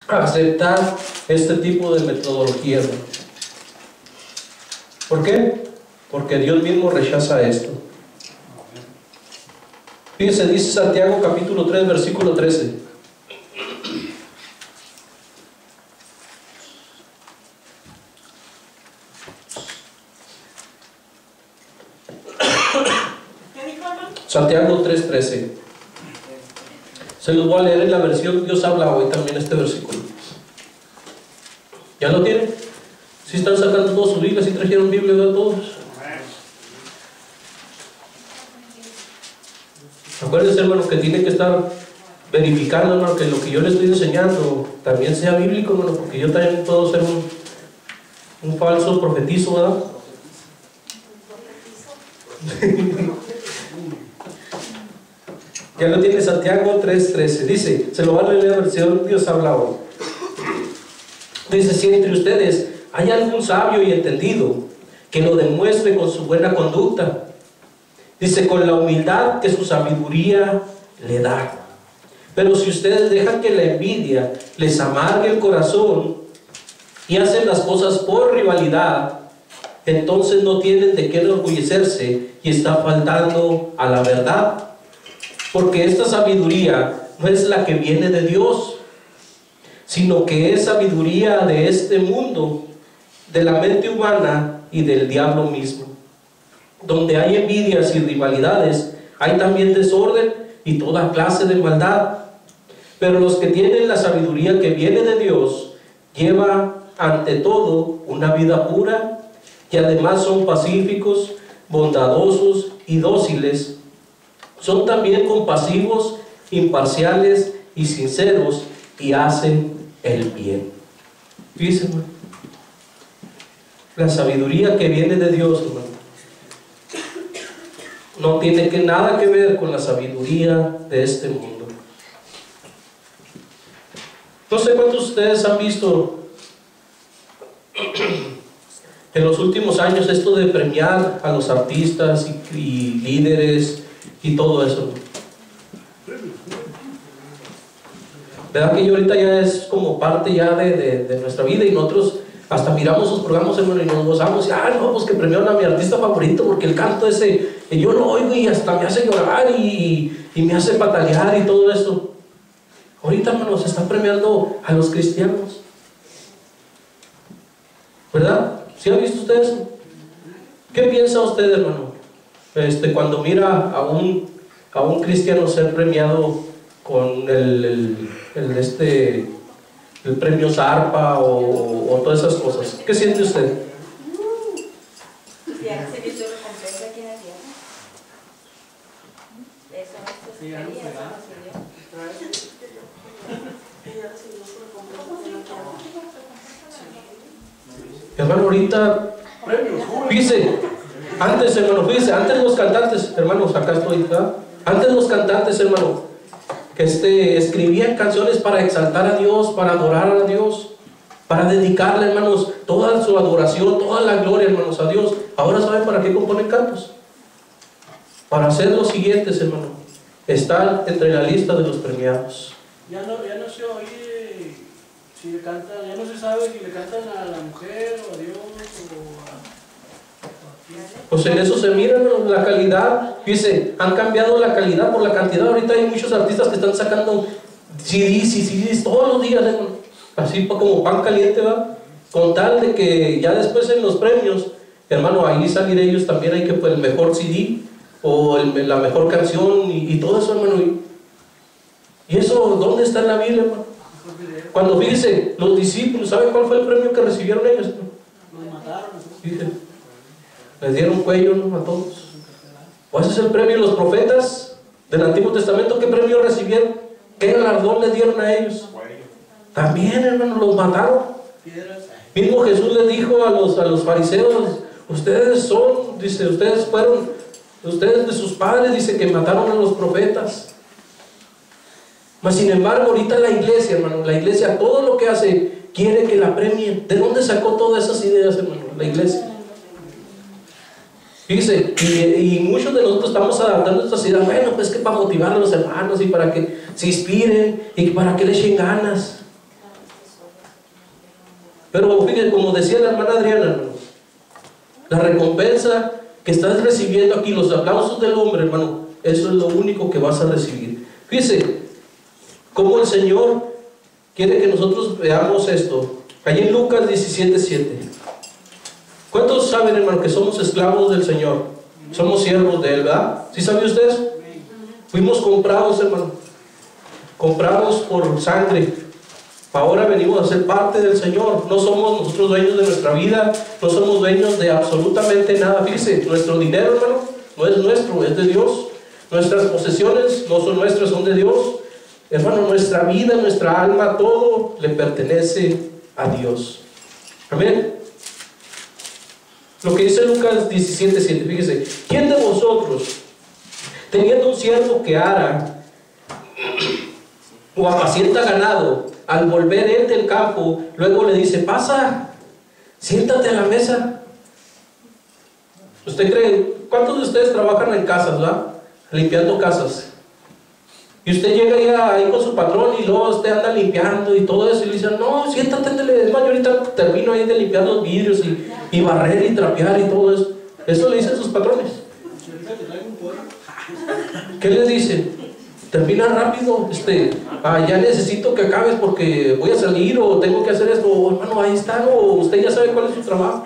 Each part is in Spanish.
aceptar este tipo de metodología, hermano. ¿Por qué? Porque Dios mismo rechaza esto. Fíjense, dice Santiago capítulo 3, versículo 13. Santiago 3:13. Se los voy a leer en la versión Dios habla hoy también este versículo. ¿Ya lo tienen? ¿Sí están sacando todos sus Biblias? ¿Sí trajeron Biblia de todos? Acuérdense, hermanos, que tienen que estar verificando, hermano, que lo que yo les estoy enseñando también sea bíblico, hermano, porque yo también puedo ser un falso profetizo, ¿verdad? Ya lo tiene Santiago 3:13. Dice, se lo va a leer la versión Dios habla hoy. Dice, si entre ustedes hay algún sabio y entendido, que lo demuestre con su buena conducta. Dice, con la humildad que su sabiduría le da. Pero si ustedes dejan que la envidia les amargue el corazón y hacen las cosas por rivalidad, entonces no tienen de qué enorgullecerse y está faltando a la verdad. Porque esta sabiduría no es la que viene de Dios, sino que es sabiduría de este mundo, de la mente humana y del diablo mismo. Donde hay envidias y rivalidades, hay también desorden y toda clase de maldad. Pero los que tienen la sabiduría que viene de Dios, lleva ante todo una vida pura, y además son pacíficos, bondadosos y dóciles. Son también compasivos, imparciales y sinceros, y hacen el bien. Fíjense, hermano, la sabiduría que viene de Dios, hermano, no tiene nada que ver con la sabiduría de este mundo. No sé cuántos de ustedes han visto en los últimos años esto de premiar a los artistas y líderes y todo eso. ¿Verdad que yo ahorita ya es como parte ya de nuestra vida, y nosotros hasta miramos sus programas, hermano, y nos gozamos, y no, pues que premiaron a mi artista favorito porque el canto ese, yo lo oigo y hasta me hace llorar y me hace patalear y todo eso? Ahorita, hermano, se está premiando a los cristianos, ¿verdad? ¿Sí ha visto usted eso? ¿Qué piensa usted, hermano, cuando mira a un cristiano ser premiado con el premio Zarpa o todas esas cosas? ¿Qué siente usted? Hermano, ahorita, fíjese, antes, hermano, fíjese, antes los cantantes, hermanos, acá estoy, ¿verdad? Antes los cantantes, hermano, que escribían canciones para exaltar a Dios, para adorar a Dios, para dedicarle, hermanos, toda su adoración, toda la gloria, hermanos, a Dios. Ahora, ¿saben para qué componen cantos? Para hacer los siguientes, hermano. Están entre la lista de los premiados. Ya no se oye si le cantan, ya no se sabe si le cantan a la mujer o a Dios o a... Pues en eso se mira, hermano, la calidad. Fíjese, han cambiado la calidad por la cantidad. Ahorita hay muchos artistas que están sacando CDs y CDs todos los días, hermano, así como pan caliente, ¿va? Con tal de que ya después en los premios, hermano, ahí salir ellos también, hay que pues, el mejor CD o la mejor canción y todo eso, hermano. ¿Y eso dónde está en la Biblia, hermano? Cuando, fíjese, los discípulos, ¿saben cuál fue el premio que recibieron ellos? Los mataron. Fíjese, les dieron cuello, ¿no?, a todos. Pues ese es el premio. Los profetas del Antiguo Testamento, ¿qué premio recibieron? ¿Qué galardón les dieron a ellos? También, hermano, los mataron. Mismo Jesús les dijo a los fariseos, ustedes son, dice, ustedes de sus padres, dice, que mataron a los profetas. Mas sin embargo, ahorita la iglesia, hermano, la iglesia, todo lo que hace, quiere que la premien. ¿De dónde sacó todas esas ideas, hermano, la iglesia? Fíjese, y muchos de nosotros estamos adaptando estas ideas, bueno, pues que para motivar a los hermanos y para que se inspiren y para que le echen ganas. Pero fíjense, como decía la hermana Adriana, hermano, la recompensa que estás recibiendo aquí, los aplausos del hombre, hermano, eso es lo único que vas a recibir. Fíjese cómo el Señor quiere que nosotros veamos esto. Allí en Lucas 17:7. ¿Cuántos saben, hermano, que somos esclavos del Señor? Somos siervos de Él, ¿verdad? ¿Sí saben ustedes? Fuimos comprados, hermano, comprados por sangre. Ahora venimos a ser parte del Señor. No somos nosotros dueños de nuestra vida, no somos dueños de absolutamente nada. Fíjese, nuestro dinero, hermano, no es nuestro, es de Dios. Nuestras posesiones no son nuestras, son de Dios. Hermano, nuestra vida, nuestra alma, todo le pertenece a Dios. Amén. Lo que dice Lucas 17:7, fíjese, ¿quién de vosotros, teniendo un siervo que ara o apacienta ganado, al volver él del campo, luego le dice, pasa, siéntate a la mesa? ¿Usted cree? ¿Cuántos de ustedes trabajan en casas, verdad? Limpiando casas. Y usted llega ahí con su patrón y luego usted anda limpiando y todo eso y le dicen, no, siéntate, es más, yo ahorita termino ahí de limpiar los vidrios y barrer y trapear y todo eso. Eso le dicen sus patrones. ¿Qué les dicen? Termina rápido, ya necesito que acabes porque voy a salir o tengo que hacer esto, o hermano, ahí está, o usted ya sabe cuál es su trabajo.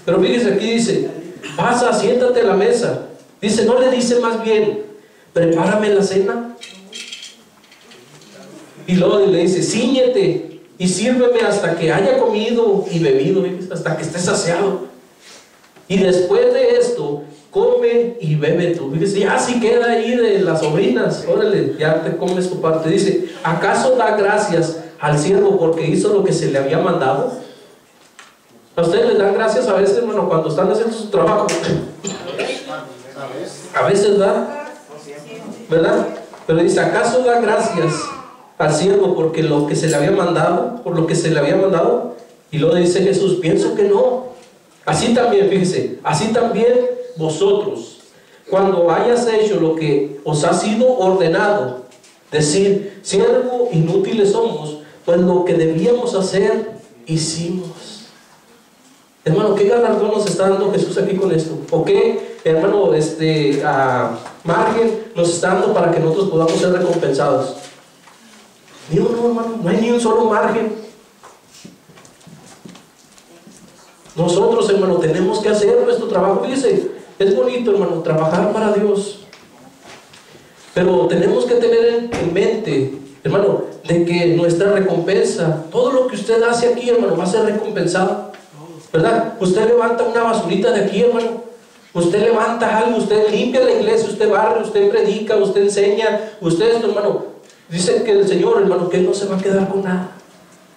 Pero fíjese, aquí dice, pasa, siéntate a la mesa. Dice, no le dice más bien, prepárame la cena. Y luego le dice, cíñete y sírveme hasta que haya comido y bebido, hasta que esté saciado. Y después de esto, come y bebe tú. Fíjese, ya si queda ahí de las sobrinas, órale, ya te comes tu parte. Dice, ¿acaso da gracias al siervo porque hizo lo que se le había mandado? ¿A ustedes les dan gracias a veces, hermano, cuando están haciendo su trabajo? A veces da, ¿verdad? Pero dice, ¿acaso da gracias al siervo porque lo que se le había mandado, por lo que se le había mandado? Y luego dice Jesús, pienso que no. Así también, fíjese, así también vosotros, cuando hayas hecho lo que os ha sido ordenado, decir, siervo, inútiles somos, pues lo que debíamos hacer, hicimos. Hermano, ¿qué galardón nos está dando Jesús aquí con esto? ¿O qué, hermano, margen nos está dando para que nosotros podamos ser recompensados? No, hermano, no hay ni un solo margen. Nosotros, hermano, tenemos que hacer nuestro trabajo. Fíjese, es bonito, hermano, trabajar para Dios, pero tenemos que tener en mente, hermano, de que nuestra recompensa, todo lo que usted hace aquí, hermano, va a ser recompensado, ¿verdad? Usted levanta una basurita de aquí, hermano, usted levanta algo, usted limpia la iglesia, usted barre, usted predica, usted enseña, usted esto, hermano. Dice que el Señor, hermano, que Él no se va a quedar con nada.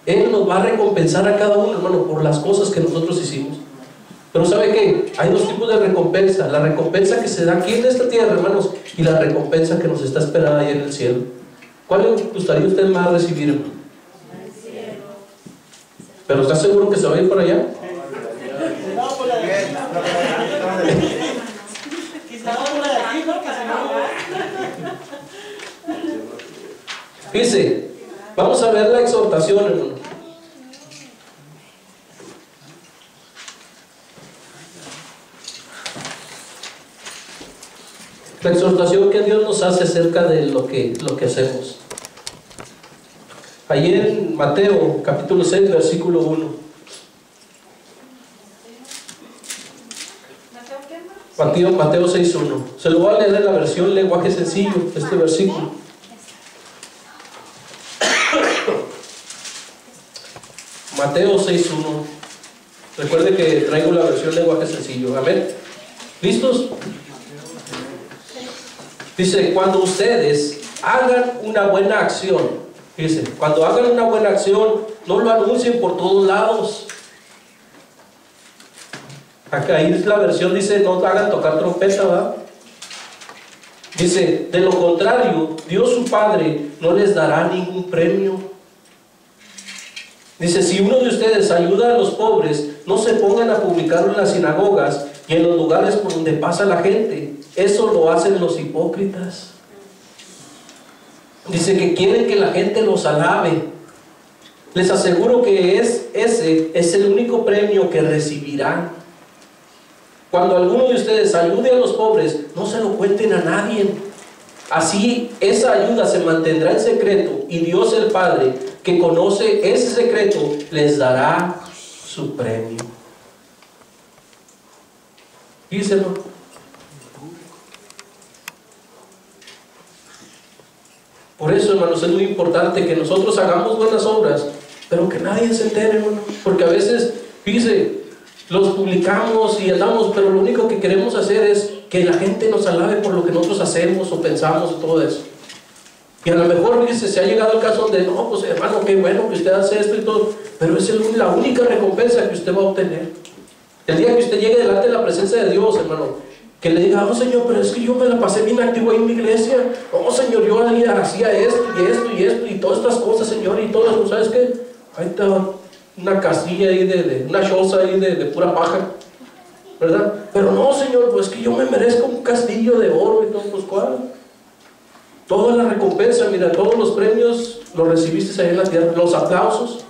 Él nos va a recompensar a cada uno, hermano, por las cosas que nosotros hicimos. Pero ¿sabe qué? Hay dos tipos de recompensa. La recompensa que se da aquí en esta tierra, hermanos, y la recompensa que nos está esperando ahí en el cielo. ¿Cuál le gustaría a usted más recibir, hermano? El cielo. ¿Pero está seguro que se va a ir por allá? Dice, vamos a ver la exhortación, hermano. La exhortación que Dios nos hace acerca de lo que hacemos. Allí en Mateo, capítulo 6, versículo 1. Mateo 6, 1. Se lo voy a leer en la versión lenguaje sencillo, este versículo. Mateo 6, 1. Recuerde que traigo la versión lenguaje sencillo. Amén. ¿Listos? Dice, cuando ustedes hagan una buena acción, dice, cuando hagan una buena acción, no lo anuncien por todos lados. Acá ahí la versión dice, no hagan tocar trompeta, ¿verdad? Dice, de lo contrario, Dios su Padre no les dará ningún premio. Dice, si uno de ustedes ayuda a los pobres, no se pongan a publicarlo en las sinagogas y en los lugares por donde pasa la gente. Eso lo hacen los hipócritas. Dice que quieren que la gente los alabe. Les aseguro que ese es el único premio que recibirán. Cuando alguno de ustedes ayude a los pobres, no se lo cuenten a nadie. Así esa ayuda se mantendrá en secreto y Dios el Padre, que conoce ese secreto, les dará su premio. Díselo. Por eso, hermanos, es muy importante que nosotros hagamos buenas obras, pero que nadie se entere, hermano. Porque a veces, fíjese, los publicamos y andamos, pero lo único que queremos hacer es que la gente nos alabe por lo que nosotros hacemos o pensamos y todo eso. Y a lo mejor, fíjese, se ha llegado al caso donde, no, pues hermano, qué bueno que usted hace esto y todo, pero es la única recompensa que usted va a obtener. El día que usted llegue delante de la presencia de Dios, hermano, que le diga, oh Señor, pero es que yo me la pasé bien activo ahí en mi iglesia. Oh Señor, yo hacía esto y esto y esto y todas estas cosas, Señor, y todas las, ¿sabes qué? Ahí está una casilla ahí una choza ahí de pura paja, ¿verdad? Pero no, Señor, pues que yo me merezco un castillo de oro y todo, pues ¿cuál? Toda la recompensa, mira, todos los premios los recibiste ahí en la tierra, los aplausos,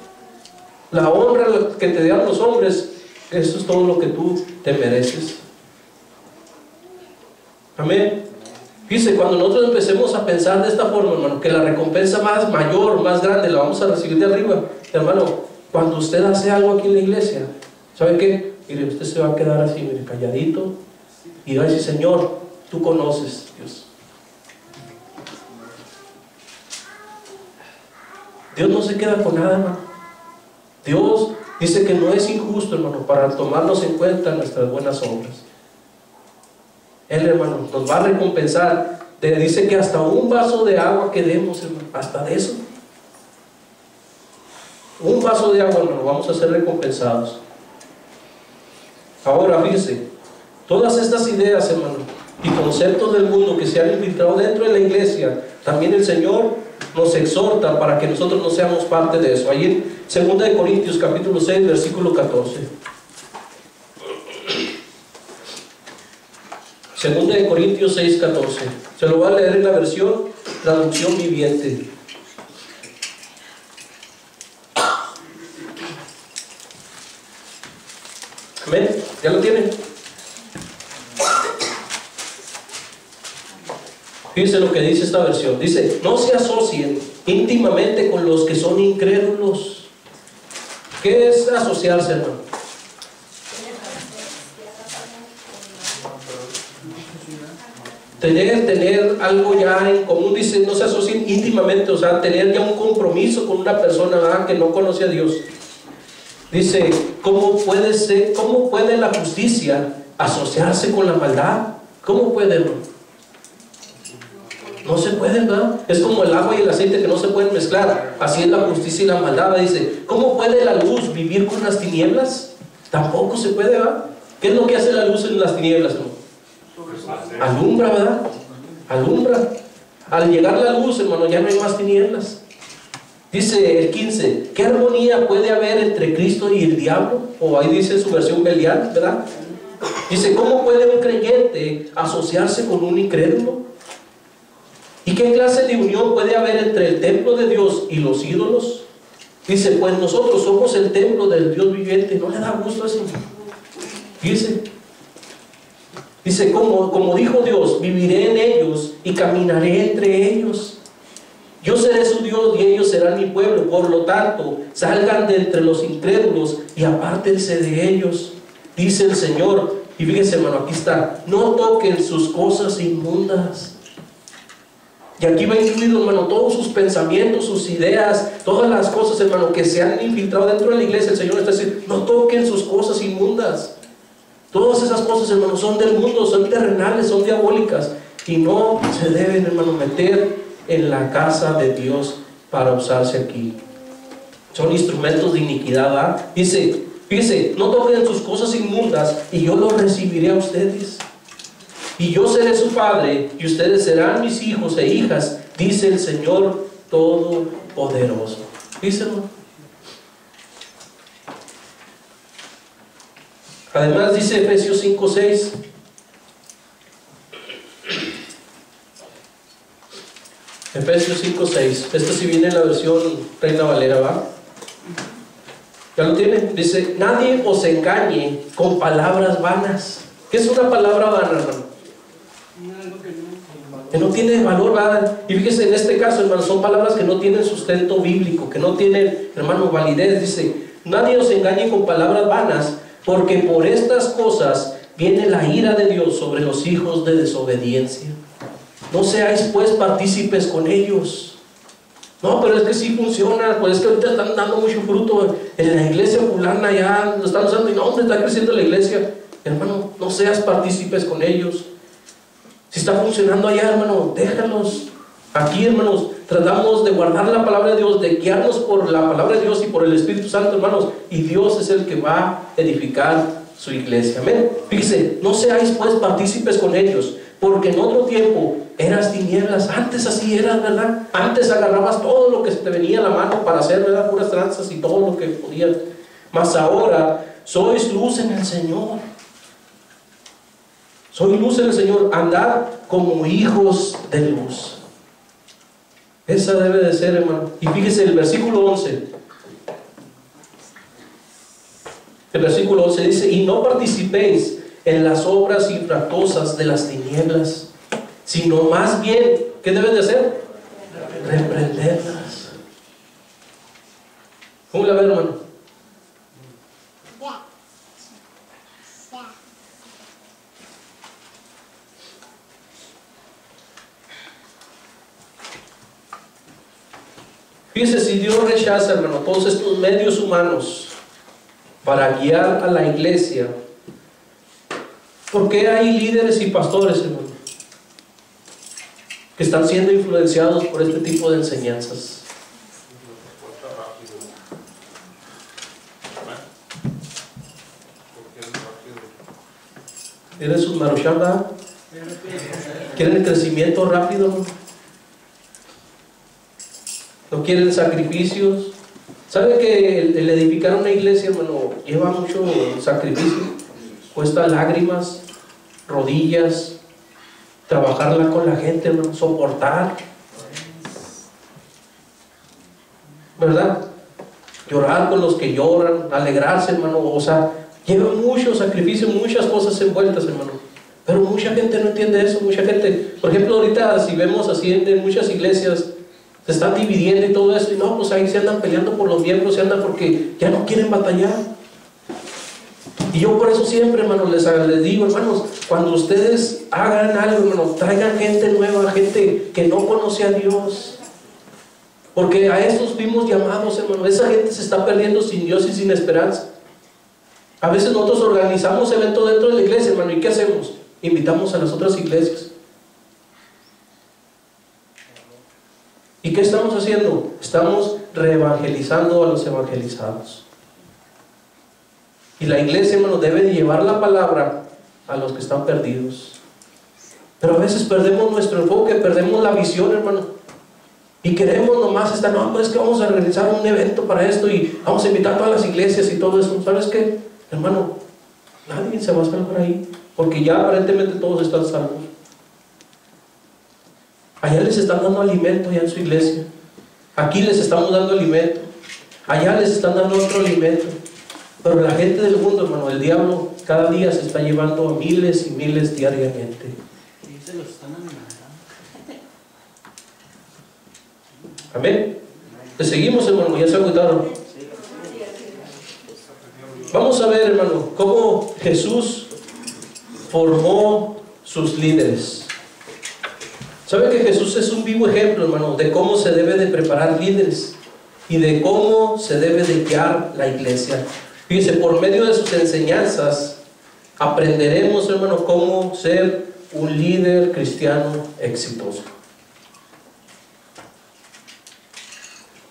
la honra que te dan los hombres, eso es todo lo que tú te mereces. Amén. Fíjese, cuando nosotros empecemos a pensar de esta forma, hermano, que la recompensa mayor, más grande, la vamos a recibir de arriba, hermano, cuando usted hace algo aquí en la iglesia, ¿sabe qué? Mire, usted se va a quedar así, mire, calladito, y va a decir, Señor, tú conoces, Dios. Dios no se queda con nada, hermano. Dios dice que no es injusto, hermano, para tomarnos en cuenta nuestras buenas obras. Él, hermano, nos va a recompensar. Te dice que hasta un vaso de agua que demos, hermano, hasta de eso. Un vaso de agua, hermano, vamos a ser recompensados. Ahora, fíjese, todas estas ideas, hermano, y conceptos del mundo que se han infiltrado dentro de la iglesia, también el Señor nos exhorta para que nosotros no seamos parte de eso. Ahí en 2 Corintios capítulo 6, versículo 14. 2 Corintios 6, 14. Se lo voy a leer en la versión traducción viviente. Amén. ¿Ya lo tienen? Fíjense lo que dice esta versión. Dice, no se asocien íntimamente con los que son incrédulos. ¿Qué es asociarse, hermano? Tener algo ya en común. Dice, no se asocien íntimamente, o sea, tener ya un compromiso con una persona, ¿verdad?, que no conoce a Dios. Dice, ¿cómo puede la justicia asociarse con la maldad? ¿Cómo puede, hermano? No se puede, ¿verdad? Es como el agua y el aceite que no se pueden mezclar. Así es la justicia y la maldad. Dice, ¿cómo puede la luz vivir con las tinieblas? Tampoco se puede, ¿verdad? ¿Qué es lo que hace la luz en las tinieblas, hermano? Alumbra, ¿verdad? Alumbra. Al llegar la luz, hermano, ya no hay más tinieblas. Dice el 15, ¿qué armonía puede haber entre Cristo y el diablo? O ahí dice su versión Belial, ¿verdad? Dice, ¿cómo puede un creyente asociarse con un incrédulo? ¿Y qué clase de unión puede haber entre el templo de Dios y los ídolos? Dice, pues nosotros somos el templo del Dios viviente. ¿No le da gusto eso? Dice, como dijo Dios, viviré en ellos y caminaré entre ellos. Yo seré su Dios y ellos serán mi pueblo. Por lo tanto, salgan de entre los incrédulos y apártense de ellos, dice el Señor. Y fíjense, hermano, aquí está, no toquen sus cosas inmundas. Y aquí va incluido, hermano, todos sus pensamientos, sus ideas, todas las cosas, hermano, que se han infiltrado dentro de la iglesia. El Señor está diciendo, no toquen sus cosas inmundas. Todas esas cosas, hermano, son del mundo, son terrenales, son diabólicas, y no se deben, hermano, meter en la casa de Dios para usarse aquí. Son instrumentos de iniquidad, ¿verdad? Dice, fíjese, no toquen sus cosas inmundas y yo los recibiré a ustedes. Y yo seré su padre y ustedes serán mis hijos e hijas, dice el Señor Todopoderoso. Díselo. Además dice Efesios 5:6. Efesios 5:6. Esto sí viene en la versión Reina Valera, ¿va? ¿Ya lo tienen? Dice, nadie os engañe con palabras vanas. ¿Qué es una palabra vana, hermano? Que no tiene valor, ¿verdad? Y fíjese, en este caso, hermano, son palabras que no tienen sustento bíblico, que no tienen, hermano, validez. Dice, nadie os engañe con palabras vanas, porque por estas cosas viene la ira de Dios sobre los hijos de desobediencia. No seáis pues partícipes con ellos. No, pero es que sí funciona, pues es que ahorita están dando mucho fruto en la iglesia fulana, ya lo están usando y no, hombre, está creciendo la iglesia. Hermano, no seas partícipes con ellos. Si está funcionando allá, hermano, déjalos. Aquí, hermanos, tratamos de guardar la palabra de Dios, de guiarnos por la palabra de Dios y por el Espíritu Santo, hermanos, y Dios es el que va a edificar su iglesia. Amén. Fíjese, no seáis pues partícipes con ellos, porque en otro tiempo eras tinieblas. Antes así eras, ¿verdad? Antes agarrabas todo lo que te venía a la mano para hacer, ¿verdad? Puras tranzas y todo lo que podías. Mas ahora sois luz en el Señor. Soy luz en el Señor. Andad como hijos de luz. Esa debe de ser, hermano. Y fíjese el versículo 11. El versículo 11 dice, y no participéis en las obras infructuosas de las tinieblas, sino más bien, ¿qué deben de hacer? Reprenderlas. ¿Cómo la ven, hermano? Fíjese, si Dios rechaza, hermano, todos estos medios humanos para guiar a la iglesia, ¿por qué hay líderes y pastores, hermano, que están siendo influenciados por este tipo de enseñanzas? ¿Quieren sus marushamba? ¿Quieren el crecimiento rápido? ¿No quieren sacrificios? ¿Sabe que el edificar una iglesia, hermano, lleva mucho sacrificio? Cuesta lágrimas, rodillas, trabajarla con la gente, hermano, soportar, ¿verdad? Llorar con los que lloran, alegrarse, hermano, o sea, lleva mucho sacrificio, muchas cosas envueltas, hermano. Pero mucha gente no entiende eso, mucha gente, por ejemplo, ahorita si vemos así en muchas iglesias, se están dividiendo y todo eso, y no, pues ahí se andan peleando por los miembros, se andan porque ya no quieren batallar. Y yo por eso siempre, hermanos, les digo, hermanos, cuando ustedes hagan algo, hermanos, traigan gente nueva, gente que no conoce a Dios. Porque a estos fuimos llamados, hermanos. Esa gente se está perdiendo sin Dios y sin esperanza. A veces nosotros organizamos eventos dentro de la iglesia, hermano, ¿y qué hacemos? Invitamos a las otras iglesias. ¿Y qué estamos haciendo? Estamos reevangelizando a los evangelizados. Y la iglesia, hermano, debe de llevar la palabra a los que están perdidos. Pero a veces perdemos nuestro enfoque, perdemos la visión, hermano. Y queremos nomás estar, no, pues es que vamos a realizar un evento para esto y vamos a invitar a todas las iglesias y todo eso. ¿Sabes qué? Hermano, nadie se va a salvar ahí, porque ya aparentemente todos están salvos. Allá les están dando alimento ya en su iglesia. Aquí les estamos dando alimento. Allá les están dando otro alimento. Pero la gente del mundo, hermano, el diablo cada día se está llevando a miles y miles diariamente. Y se los están alimentando. Amén. Le seguimos, hermano, ya se agotaron. Vamos a ver, hermano, cómo Jesús formó sus líderes. ¿Sabe que Jesús es un vivo ejemplo, hermano, de cómo se debe de preparar líderes y de cómo se debe de guiar la iglesia? Fíjese, por medio de sus enseñanzas aprenderemos, hermano, cómo ser un líder cristiano exitoso.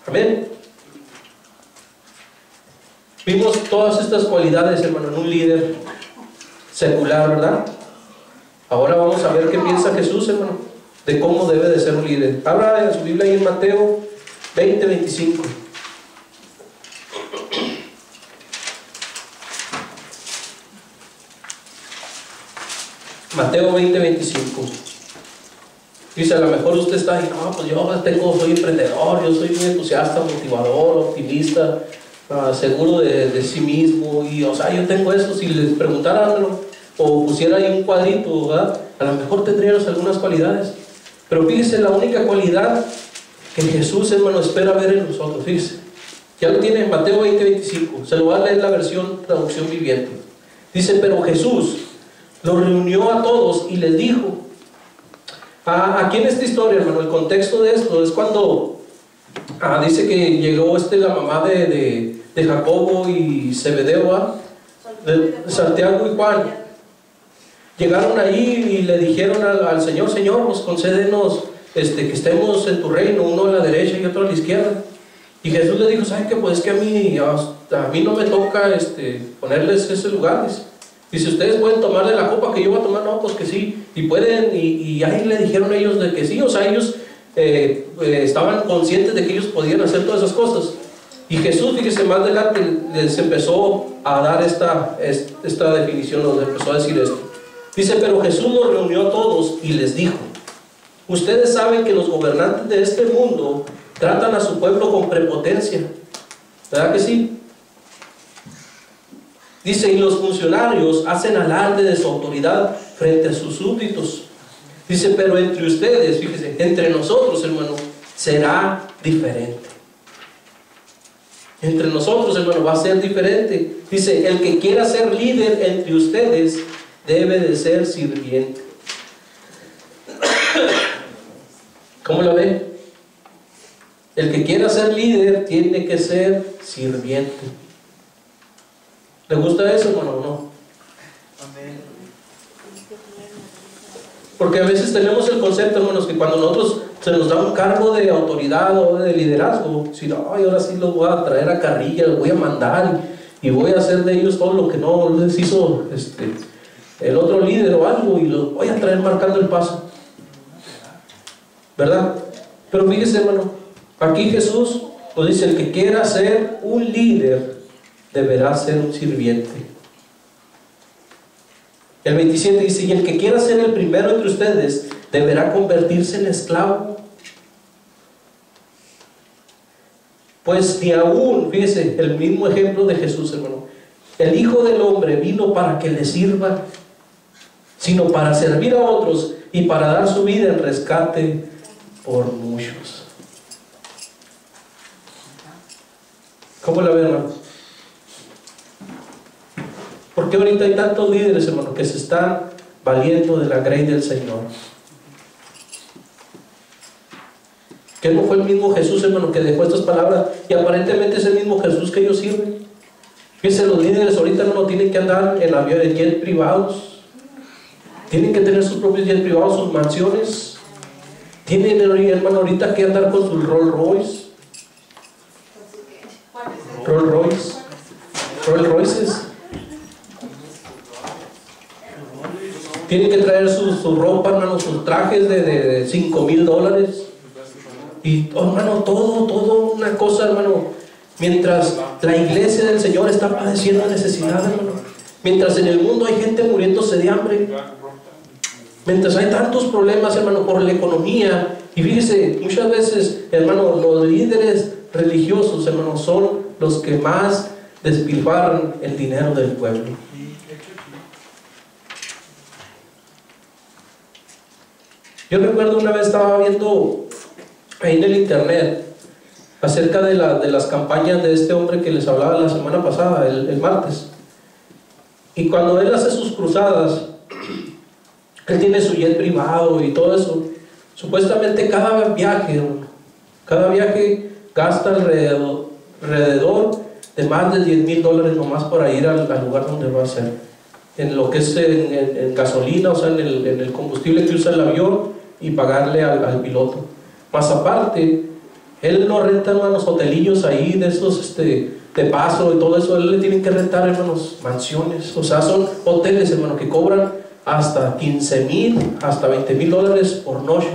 Amén. Vimos todas estas cualidades, hermano, en un líder secular, ¿verdad? Ahora vamos a ver qué piensa Jesús, hermano, de cómo debe de ser un líder. Habla en su Biblia ahí en Mateo 20:25. Mateo 20:25. Dice, a lo mejor usted está ahí, no, pues yo soy emprendedor, yo soy muy entusiasta, motivador, optimista. seguro de sí mismo, y o sea, yo tengo eso. Si les preguntaran o pusiera ahí un cuadrito, ¿verdad?, a lo mejor tendríamos algunas cualidades. Pero fíjese, la única cualidad que Jesús, hermano, espera ver en nosotros, fíjese, ya lo tiene en Mateo 20:25, se lo va a leer la versión traducción viviente. Dice: pero Jesús los reunió a todos y les dijo. Aquí en esta historia, hermano, el contexto de esto es cuando dice que llegó la mamá de Jacobo y Zebedeo, de Santiago y Juan. Llegaron ahí y le dijeron al Señor: Señor, pues concédenos que estemos en tu reino, uno a la derecha y otro a la izquierda. Y Jesús le dijo: ¿saben qué? Pues es que a mí no me toca ponerles ese lugar. Dice: ustedes pueden tomar de la copa que yo voy a tomar. No, pues que sí, y pueden. Y ahí le dijeron ellos de que sí. O sea, ellos estaban conscientes de que ellos podían hacer todas esas cosas. Y Jesús, fíjese, más adelante les empezó a dar esta definición, les empezó a decir esto. Dice: pero Jesús los reunió a todos y les dijo: ustedes saben que los gobernantes de este mundo tratan a su pueblo con prepotencia, ¿verdad que sí? Dice: y los funcionarios hacen alarde de su autoridad frente a sus súbditos. Dice: pero entre ustedes, fíjese, entre nosotros, hermano, será diferente. Entre nosotros, hermano, va a ser diferente. Dice: el que quiera ser líder entre ustedes debe de ser sirviente. ¿Cómo lo ve? El que quiera ser líder tiene que ser sirviente. ¿Le gusta eso, hermano, o no? Amén. Porque a veces tenemos el concepto, hermanos, que cuando nosotros se nos da un cargo de autoridad o de liderazgo, si no, ahora sí los voy a traer a carrilla, los voy a mandar y voy a hacer de ellos todo lo que no les hizo el otro líder o algo, y los voy a traer marcando el paso, ¿verdad? Pero fíjese, hermano, aquí Jesús nos dice: el que quiera ser un líder deberá ser un sirviente. El 27 dice: y el que quiera ser el primero entre ustedes deberá convertirse en esclavo. Pues ni aún, fíjese, el mismo ejemplo de Jesús, hermano, el Hijo del Hombre vino para que le sirva, sino para servir a otros y para dar su vida en rescate por muchos. ¿Cómo la ven, hermano? Porque ahorita hay tantos líderes, hermano, que se están valiendo de la grey del Señor. Que no fue el mismo Jesús, hermano, que dejó estas palabras, y aparentemente es el mismo Jesús que ellos sirven. Fíjense, los líderes ahorita no tienen que andar en aviones, en jets privados. Tienen que tener sus propios jets privados, sus mansiones. Tienen, hermano, ahorita que andar con sus Rolls Royce. Rolls Royces. Tienen que traer su ropa, hermano, sus trajes de $5,000. Y, hermano, todo una cosa, hermano. Mientras la iglesia del Señor está padeciendo necesidad, hermano. Mientras en el mundo hay gente muriéndose de hambre. Mientras hay tantos problemas, hermano, por la economía. Y fíjese, muchas veces, hermano, los líderes religiosos, hermano, son los que más despilfarran el dinero del pueblo. Yo recuerdo una vez estaba viendo ahí en el internet acerca de las campañas de este hombre que les hablaba la semana pasada, el martes. Y cuando él hace sus cruzadas, él tiene su jet privado y todo eso. Supuestamente cada viaje gasta alrededor de más de $10,000 nomás para ir al lugar donde va a ser. En lo que es en gasolina, o sea, en el combustible que usa el avión, y pagarle al piloto. Más aparte, él no renta unos hotelillos ahí de esos de paso y todo eso. Él le tienen que rentar, hermanos, mansiones. O sea, son hoteles, hermano, que cobran hasta $15,000, hasta $20,000 por noche,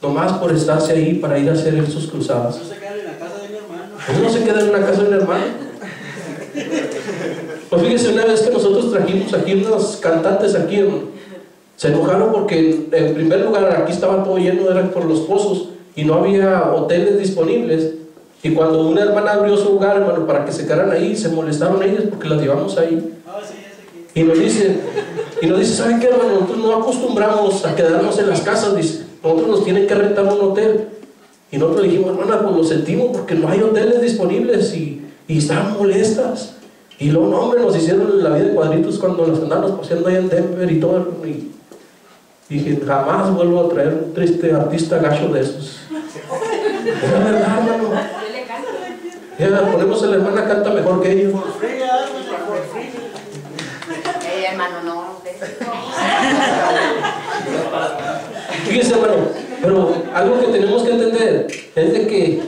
nomás por estarse ahí para ir a hacer sus cruzadas. No se quedan en la casa de mi hermano. ¿Cómo no se queda en una casa de un hermano? Pues fíjese, una vez que nosotros trajimos aquí unos cantantes aquí, hermano, se enojaron porque en primer lugar aquí estaba todo lleno, eran por los pozos, y no había hoteles disponibles. Y cuando una hermana abrió su hogar, hermano, para que se quedaran ahí, se molestaron ellas porque las llevamos ahí. Y nos dice, ¿saben qué, hermano? Nosotros no acostumbramos a quedarnos en las casas, dice. Nosotros nos tienen que rentar un hotel. Y nosotros le dijimos, hermana, pues lo sentimos porque no hay hoteles disponibles y estaban molestas. Y luego, no, hombre, nos hicieron la vida de cuadritos cuando las andábamos paseando allá en Denver y todo. Y dije, jamás vuelvo a traer un triste artista gacho de esos. Es la verdad, hermano. Ya, ponemos a la hermana, canta mejor que ellos. Hermano, no. Fíjese, hermano, pero algo que tenemos que entender es de que,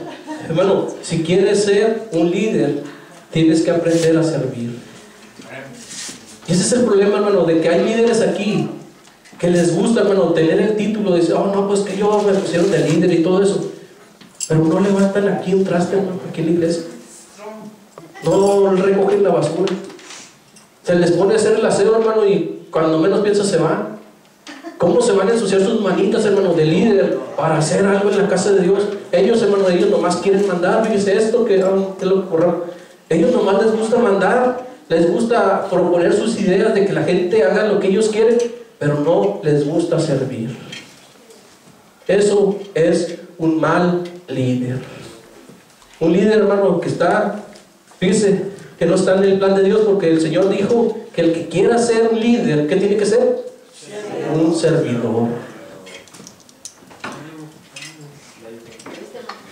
hermano, si quieres ser un líder, tienes que aprender a servir. Y ese es el problema, hermano, de que hay líderes aquí que les gusta, hermano, tener el título de decir, oh, no, pues que yo me pusieron de líder y todo eso. Pero no levantan aquí un traste, hermano, aquí en la iglesia. No recogen la basura. Se les pone a hacer el aseo, hermano, y cuando menos piensa se van. ¿Cómo se van a ensuciar sus manitas, hermano, de líder para hacer algo en la casa de Dios? Ellos, hermano, ellos nomás quieren mandar. Fíjese esto, que es lo que ocurre. Ellos nomás les gusta mandar, les gusta proponer sus ideas de que la gente haga lo que ellos quieren, pero no les gusta servir. Eso es un mal líder. Un líder, hermano, que está, fíjese, que no está en el plan de Dios, porque el Señor dijo que el que quiera ser un líder, ¿qué tiene que ser? Un servidor.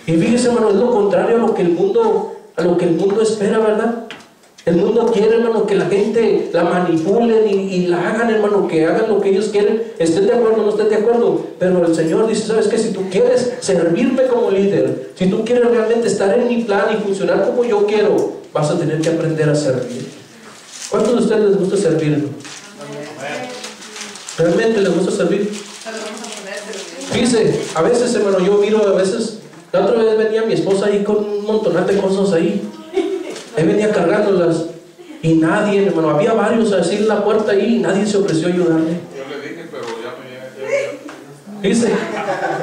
Y fíjese, hermano, es lo contrario a lo que el mundo espera, ¿verdad? El mundo quiere, hermano, que la gente la manipulen y la hagan, hermano, que hagan lo que ellos quieren, estén de acuerdo o no estén de acuerdo. Pero el Señor dice, ¿sabes qué? Si tú quieres servirme como líder, si tú quieres realmente estar en mi plan y funcionar como yo quiero, vas a tener que aprender a servir. ¿Cuántos de ustedes les gusta servir? ¿Realmente les gusta servir? Fíjese, a veces, hermano, yo miro, a veces, la otra vez venía mi esposa ahí con un montonal de cosas ahí. Ahí venía cargándolas. Y nadie, hermano, había varios así en la puerta ahí y nadie se ofreció a ayudarle. Yo le dije, pero ya me Fíjese,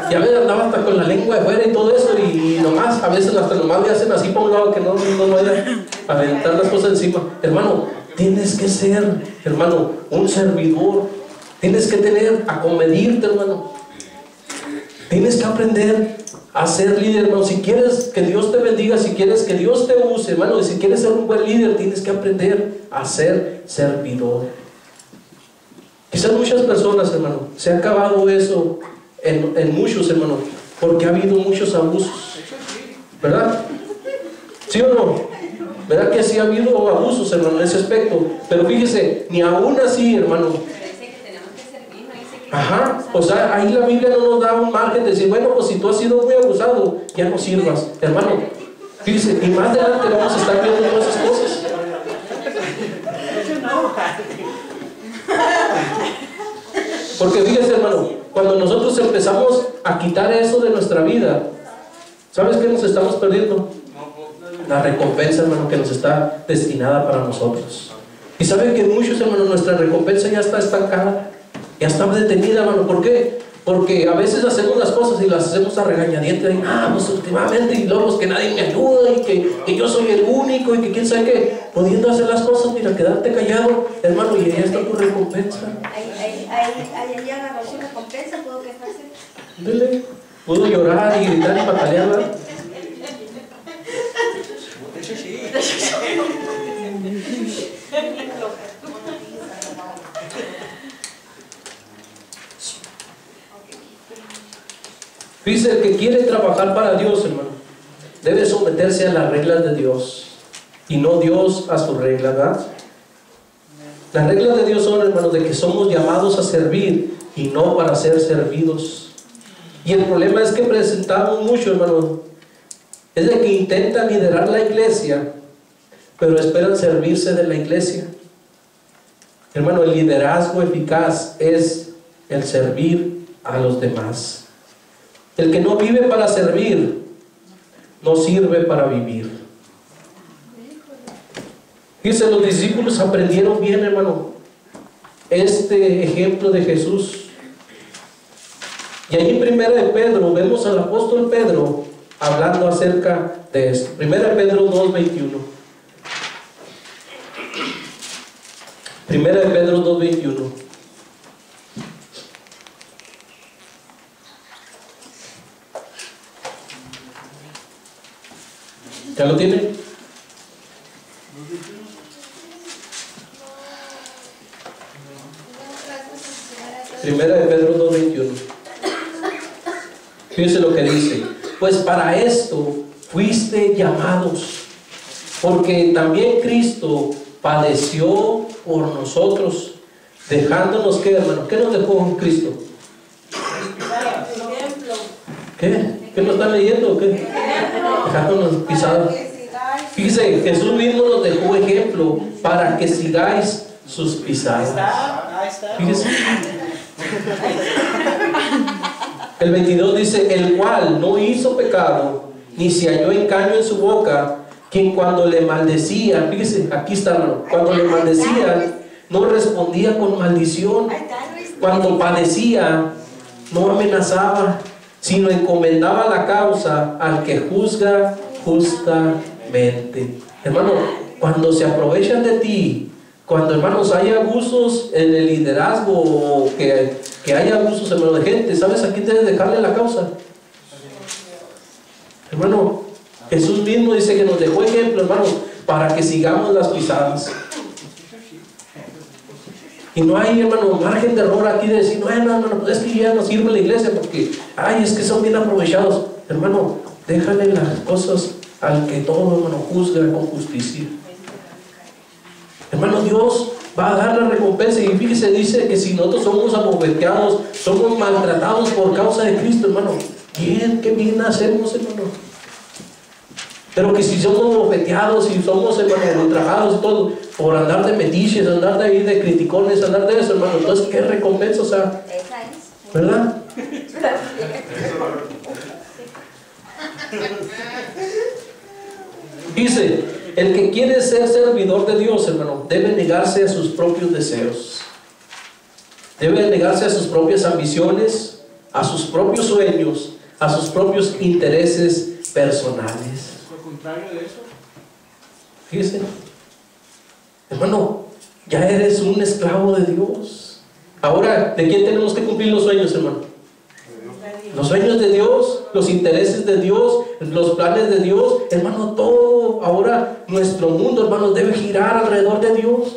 y a veces andaba hasta con la lengua de fuera y todo eso, y nomás, a veces hasta nomás le hacen así para un lado que no vaya a aventar las cosas encima. Hermano, tienes que ser, hermano, un servidor. Tienes que acomedirte, hermano. Tienes que aprender a ser líder, hermano. Si quieres que Dios te bendiga, si quieres que Dios te use, hermano, y si quieres ser un buen líder, tienes que aprender a ser servidor. Quizás muchas personas, hermano, se ha acabado eso en muchos, hermano, porque ha habido muchos abusos, ¿verdad? ¿Sí o no? ¿Verdad que sí ha habido abusos, hermano, en ese aspecto? Pero fíjese, ni aún así, hermano. Ajá, o sea, ahí la Biblia no nos da un margen de decir, bueno, pues si tú has sido muy abusado, ya no sirvas, hermano. Fíjese, y más adelante vamos a estar viendo todas esas cosas. Porque fíjese, hermano, cuando nosotros empezamos a quitar eso de nuestra vida, ¿sabes qué nos estamos perdiendo? La recompensa, hermano, que nos está destinada para nosotros. Y saben que muchos, hermano, nuestra recompensa ya está estancada. Ya está detenida, hermano. ¿Por qué? Porque a veces hacemos las cosas y las hacemos a regañadientes. Y, pues últimamente, y luego pues que nadie me ayuda, y que yo soy el único, y que quién sabe qué. Pudiendo hacer las cosas, mira, quedarte callado, hermano, y ahí está tu recompensa. Ahí ya agarró su recompensa, puedo quejarse. Dile, puedo llorar y gritar y patalear, ¿verdad? Dice, el que quiere trabajar para Dios, hermano, debe someterse a las reglas de Dios y no Dios a sus reglas, ¿verdad? Las reglas de Dios son, hermanos, de que somos llamados a servir y no para ser servidos. Y el problema es que presentamos mucho, hermano, es de que intentan liderar la iglesia, pero esperan servirse de la iglesia. Hermano, el liderazgo eficaz es el servir a los demás. El que no vive para servir, no sirve para vivir. Dice, los discípulos aprendieron bien, hermano, este ejemplo de Jesús. Y ahí en 1 de Pedro, vemos al apóstol Pedro, hablando acerca de esto. 1 Pedro 2:21. 1 Pedro 2:21. ¿Ya lo tiene? 1 Pedro 2:21. Fíjense lo que dice. Pues para esto fuiste llamados, porque también Cristo padeció por nosotros, dejándonos, ¿qué, hermano? ¿Qué nos dejó Cristo? ¿Qué? ¿Qué nos están leyendo o qué? Dejándonos pisados. Fíjense, Jesús mismo nos dejó ejemplo para que sigáis sus pisadas. Fíjense. El 22 dice, el cual no hizo pecado, ni se halló engaño en su boca, quien cuando le maldecía, fíjese, aquí está, hermano, cuando le maldecía, no respondía con maldición, cuando padecía, no amenazaba, sino encomendaba la causa al que juzga justamente. Hermano, cuando se aprovechan de ti, cuando, hermanos, hay abusos en el liderazgo, o que hay abusos, hermano, de gente, ¿sabes a quién debes dejarle la causa? Hermano, Jesús mismo dice que nos dejó ejemplo, hermanos, para que sigamos las pisadas. Y no hay, hermano, margen de error aquí de decir, no, pues es que ya no sirve la iglesia porque, es que son bien aprovechados. Hermano, déjale las cosas al que todo, hermano, juzga con justicia. Hermano, Dios va a dar la recompensa. Y fíjese, dice que si nosotros somos abofeteados, somos maltratados por causa de Cristo, hermano, qué bien hacemos, hermano. Pero que si somos bofeteados, si somos, hermano, ultrajados y todo, por andar de metiches, andar de ahí de criticones, andar de eso, hermano, entonces qué recompensa, o sea, ¿verdad? Dice, el que quiere ser servidor de Dios, hermano, debe negarse a sus propios deseos, debe negarse a sus propias ambiciones, a sus propios sueños, a sus propios intereses personales. De eso. Fíjese, hermano, ya eres un esclavo de Dios. Ahora, ¿de quién tenemos que cumplir los sueños, hermano? Los sueños de Dios, los intereses de Dios, los planes de Dios, hermano, todo, ahora nuestro mundo, hermano, debe girar alrededor de Dios.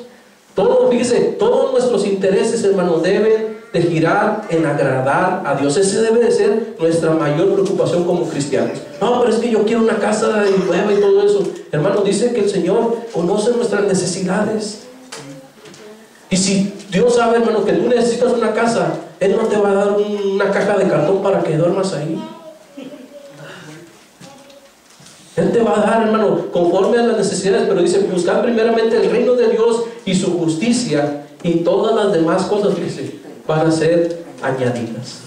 Todo, fíjese, todos nuestros intereses, hermano, deben de girar en agradar a Dios. Ese debe de ser nuestra mayor preocupación como cristianos. No, pero es que yo quiero una casa nueva y todo eso. Hermano, dice que el Señor conoce nuestras necesidades. Y si Dios sabe, hermano, que tú necesitas una casa, Él no te va a dar una caja de cartón para que duermas ahí. Él te va a dar, hermano, conforme a las necesidades, pero dice, buscar primeramente el reino de Dios y su justicia, y todas las demás cosas, fíjese, van a ser añadidas.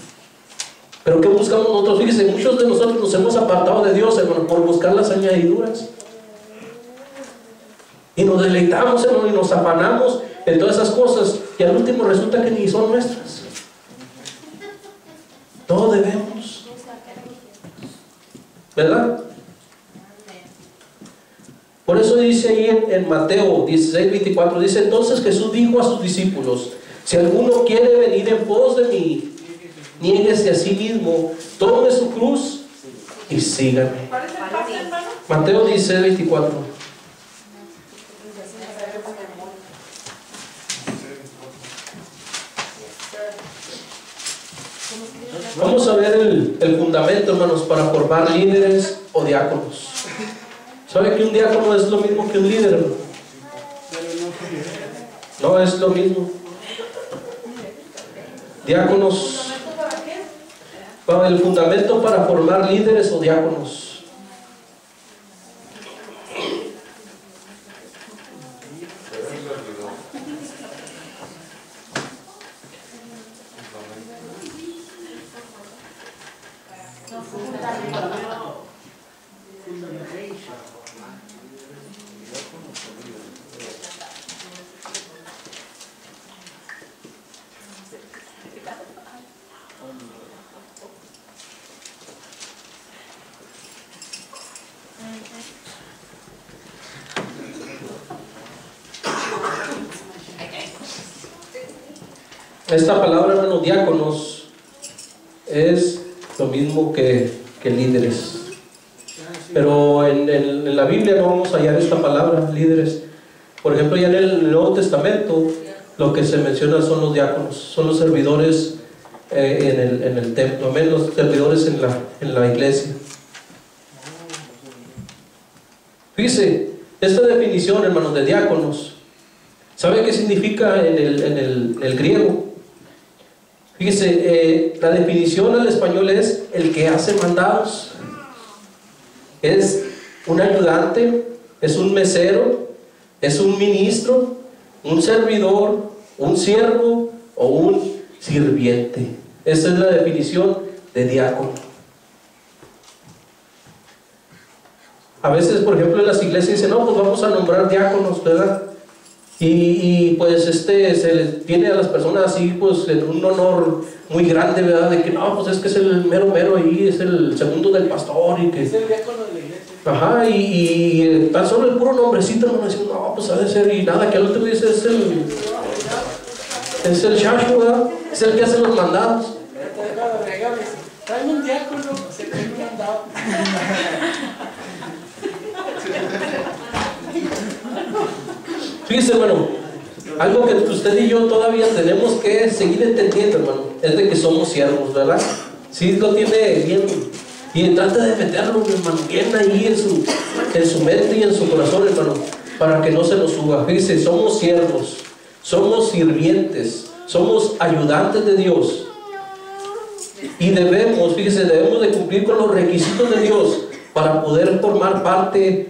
Pero ¿qué buscamos nosotros? Fíjese, muchos de nosotros nos hemos apartado de Dios, hermano, por buscar las añadiduras. Y nos deleitamos, hermano, y nos afanamos en todas esas cosas, y al último resulta que ni son nuestras. No debemos, ¿verdad? Por eso dice ahí en Mateo 16:24, dice, entonces Jesús dijo a sus discípulos, si alguno quiere venir en pos de mí, niéguese a sí mismo, tome su cruz y sígame. ¿Cuál es el paso, hermano? Mateo 16:24. Vamos a ver el fundamento, hermanos, para formar líderes o diáconos. ¿Sabe que un diácono es lo mismo que un líder, hermano? No es lo mismo. Diáconos, el fundamento para formar líderes o diáconos. esta palabra, hermanos, diáconos, es lo mismo que líderes. Pero en la Biblia no vamos a hallar esta palabra, líderes. Por ejemplo, ya en el Nuevo Testamento, lo que se menciona son los diáconos, son los servidores en el templo, amén, los servidores en la iglesia. Fíjese, esta definición, hermanos, de diáconos, ¿sabe qué significa en el griego? Fíjese, la definición al español es el que hace mandados. Es un ayudante, es un mesero, es un ministro, un servidor, un siervo o un sirviente. Esa es la definición de diácono. A veces, por ejemplo, en las iglesias dicen, no, pues vamos a nombrar diáconos, ¿verdad? Y pues se les tiene a las personas así, pues en un honor muy grande, ¿verdad? De que no, pues es que es el mero ahí, es el segundo del pastor y que... Es el diácono de la iglesia. Ajá, y tan solo el puro nombrecito, hermano, dicen, no, pues ha de ser, y nada, que al otro dice, es el shashu, ¿verdad? Es el que hace los mandados. Traen un diácono, se trae un mandado. Fíjese, hermano, algo que usted y yo todavía tenemos que seguir entendiendo, hermano, es de que somos siervos, ¿verdad? Sí, lo tiene bien, y trata de meterlo, hermano, bien ahí en su mente y en su corazón, hermano, para que no se nos suba. Fíjese, somos siervos, somos sirvientes, somos ayudantes de Dios, y debemos de cumplir con los requisitos de Dios para poder formar parte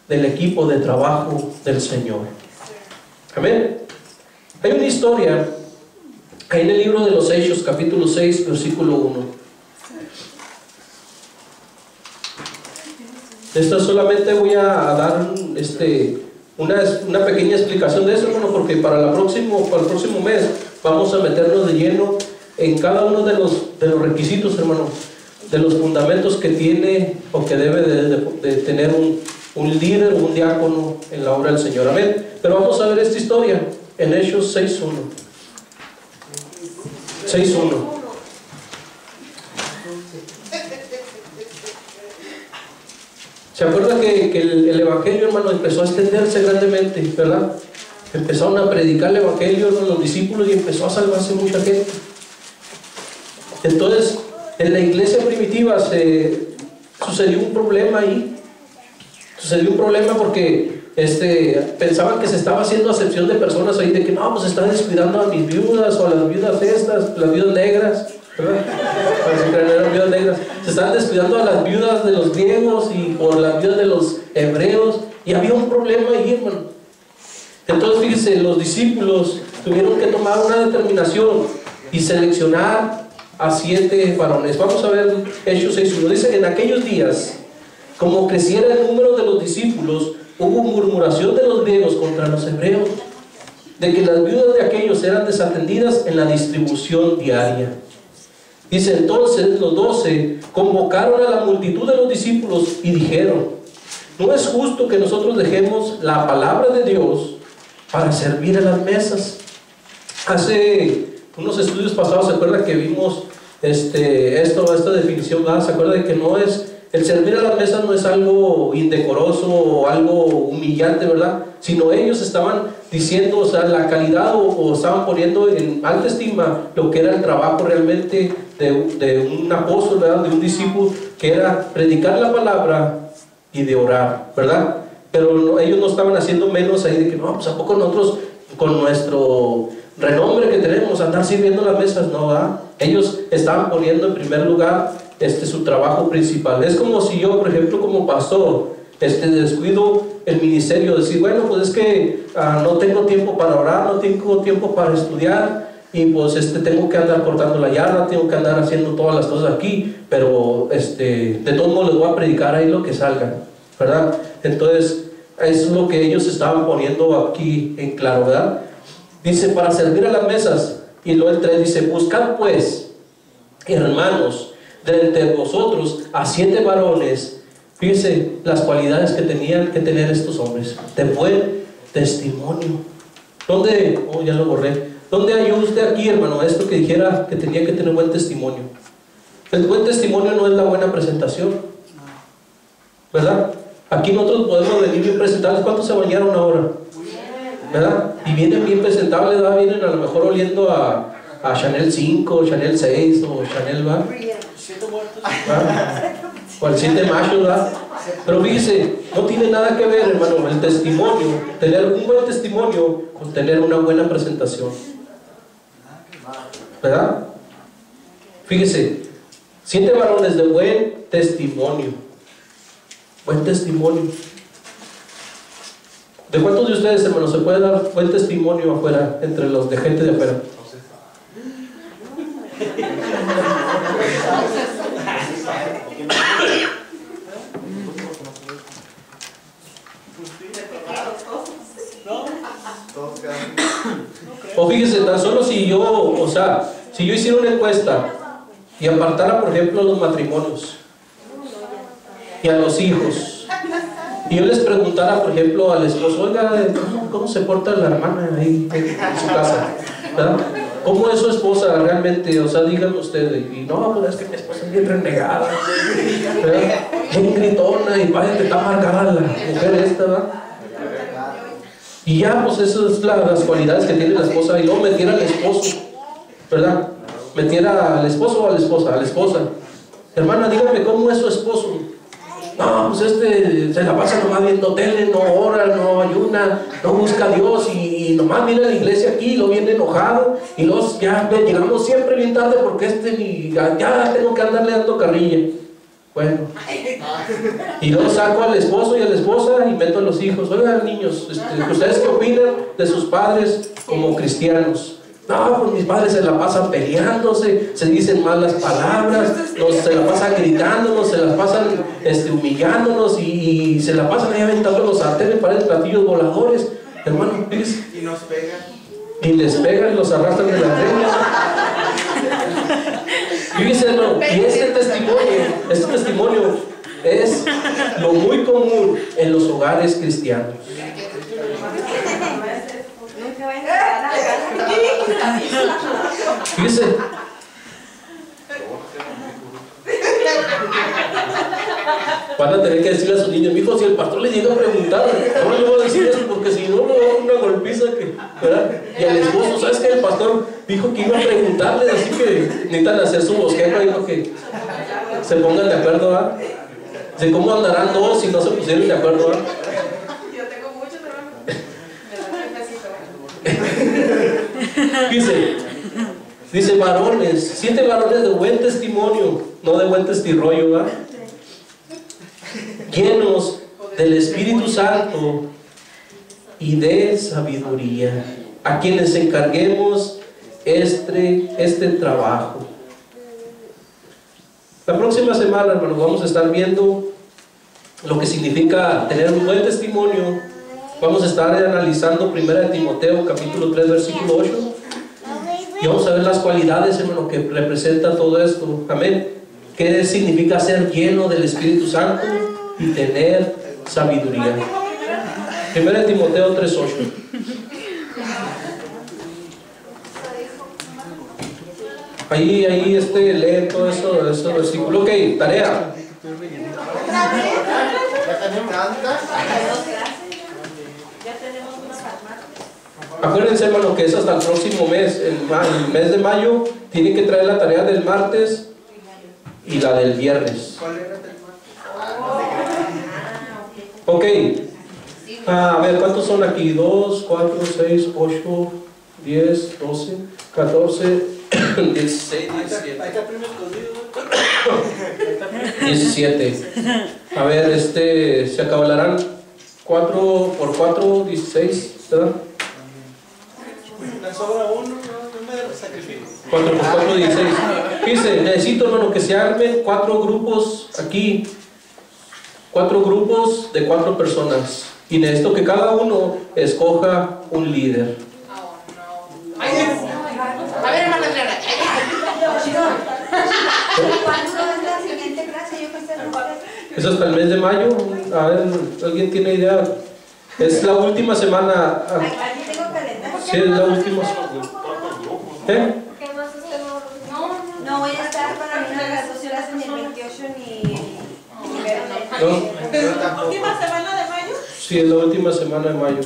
del equipo de trabajo del Señor. Amén. Hay una historia ahí en el libro de los Hechos, capítulo 6, versículo 1. Esta solamente voy a dar una pequeña explicación de eso, hermano, porque para el próximo mes vamos a meternos de lleno en cada uno de los requisitos, hermano, de los fundamentos que tiene o que debe de tener un líder o un diácono en la obra del Señor. Amén. Pero vamos a ver esta historia en Hechos 6.1. 6.1. ¿Se acuerda que el Evangelio, hermano, empezó a extenderse grandemente, ¿verdad? Empezaron a predicar el Evangelio, hermano, los discípulos, y empezó a salvarse mucha gente. Entonces, en la iglesia primitiva sucedió un problema ahí. Sucedió un problema porque pensaban que se estaba haciendo acepción de personas ahí, de que no, pues están descuidando a mis viudas o a las viudas estas, las viudas negras, ¿verdad? Eran viudas negras. Se estaban descuidando a las viudas de los griegos y por las viudas de los hebreos, y había un problema ahí, hermano. Entonces, fíjense, los discípulos tuvieron que tomar una determinación y seleccionar a 7 varones. Vamos a ver Hechos 6.1. Dice: en aquellos días, como creciera el número de los discípulos, hubo murmuración de los griegos contra los hebreos, de que las viudas de aquellos eran desatendidas en la distribución diaria. Dice: entonces los 12 convocaron a la multitud de los discípulos y dijeron: no es justo que nosotros dejemos la palabra de Dios para servir a las mesas. Hace unos estudios pasados, ¿se acuerda que vimos esta definición? ¿Verdad? ¿Se acuerda de que no es el servir a las mesas no es algo indecoroso o algo humillante, ¿verdad? Sino ellos estaban diciendo, o sea, la calidad o estaban poniendo en alta estima lo que era el trabajo realmente de un apóstol, ¿verdad? De un discípulo, que era predicar la palabra y de orar, ¿verdad? Pero ellos no estaban haciendo menos ahí de que no, pues a poco nosotros con nuestro renombre que tenemos andar sirviendo las mesas, no, ¿verdad? Ellos estaban poniendo en primer lugar su trabajo principal. Es como si yo, por ejemplo, como pastor, descuido el ministerio, decir, bueno, pues es que no tengo tiempo para orar, no tengo tiempo para estudiar, y pues tengo que andar cortando la yarda, tengo que andar haciendo todas las cosas aquí, pero de todos modos les voy a predicar ahí lo que salga, ¿verdad? Entonces es lo que ellos estaban poniendo aquí en claro, ¿verdad? Dice: para servir a las mesas. Y luego el 3 dice: buscad pues, hermanos, de entre vosotros a 7 varones. Fíjense las cualidades que tenían que tener estos hombres: de buen testimonio. ¿Dónde? Oh, ya lo borré. ¿Dónde halló usted aquí, hermano, esto que dijera que tenía que tener buen testimonio? El buen testimonio no es la buena presentación, ¿verdad? Aquí nosotros podemos venir bien presentables. ¿Cuántos se bañaron ahora? ¿Verdad? Y vienen bien presentables, ¿verdad? Vienen a lo mejor oliendo a Chanel 5, Chanel 6 o Chanel, ¿verdad? O al 7 mayo, ¿verdad? Pero fíjese, no tiene nada que ver, hermano, el testimonio, tener un buen testimonio con tener una buena presentación, ¿verdad? Fíjese, 7 varones de buen testimonio. Buen testimonio. ¿De cuántos de ustedes, hermanos, se puede dar buen testimonio afuera, entre los de gente de afuera? O fíjese, tan solo si yo, o sea, si yo hiciera una encuesta y apartara, por ejemplo, los matrimonios y a los hijos, y yo les preguntara, por ejemplo, al esposo, oiga, ¿cómo se porta la hermana ahí en su casa? ¿Verdad? ¿Cómo es su esposa realmente? O sea, díganme ustedes. Y no, pues es que mi esposa es bien renegada, ¿verdad? Bien gritona, y vaya que está amargada la mujer esta, ¿verdad? Y ya, pues esas son las cualidades que tiene la esposa. Y luego metiera al esposo, ¿verdad? Metiera al esposo o a la esposa, a la esposa. Hermana, dígame, ¿cómo es su esposo? No, pues se la pasa nomás viendo tele, no ora, no ayuna, no busca a Dios y nomás viene a la iglesia aquí y lo viene enojado y luego ya llegamos siempre bien tarde porque ya tengo que andarle dando carrilla. Bueno, y luego saco al esposo y a la esposa y meto a los hijos. Oigan, niños, ¿ustedes qué opinan de sus padres como cristianos? No, pues mis padres se la pasan peleándose, se dicen malas palabras, se la pasan gritándonos, se la pasan humillándonos y se la pasan ahí aventando los sartenes, parecen platillos voladores. Hermano, ¿ves? Y nos pegan. Y les pegan y los arrastran de las greñas. Fíjense, hermano, y este testimonio es lo muy común en los hogares cristianos. Fíjese, van a tener que decirle a sus niños, mijo, si el pastor le llega a preguntar, no le voy a decir eso porque si no le va a dar una golpiza ¿verdad? Y al esposo, ¿sabes qué? El pastor dijo que iba a preguntarle, así que necesitan hacer su bosquejo ahí para que se pongan de acuerdo, ¿verdad? De cómo andarán dos si no se pusieron de acuerdo, ¿verdad? Yo tengo muchos hermanos. Dice varones, 7 varones de buen testimonio, no de buen testirollo, ¿verdad? Llenos del Espíritu Santo y de sabiduría, a quienes encarguemos este trabajo. La próxima semana, hermanos, vamos a estar viendo lo que significa tener un buen testimonio. Vamos a estar analizando 1 Timoteo capítulo 3 versículo 8 y vamos a ver las cualidades, hermano, que representa todo esto. Amén. ¿Qué significa ser lleno del Espíritu Santo y tener sabiduría? 1 Timoteo 3:8. Ahí leen todo eso versículo. Ok, tarea. Acuérdense, hermano, que es hasta el próximo mes, el mes de mayo. Tienen que traer la tarea del martes y la del viernes. Ok. A ver, ¿cuántos son aquí? 2, 4, 6, 8, 10, 12, 14, 16, 17. A ver, se acabarán 4 por 4, 16, ¿verdad? Me sobra uno, no me sacrifico. 4 por 4, 16. Fíjense, necesito, hermano, que se armen 4 grupos aquí. 4 grupos de 4 personas. Y necesito que cada uno escoja un líder. A ver, hermana Adriana. ¿Cuándo es la siguiente clase? Yo pensé Es hasta el mes de mayo. A ver, ¿alguien tiene idea? Es la última semana. Aquí tengo calendario. Sí, es la última. ¿Eh? ¿Qué más usted no? No voy a estar para ninguna de las 2 horas ni el 28 ni No. ¿Última semana de mayo? Sí, es la última semana de mayo.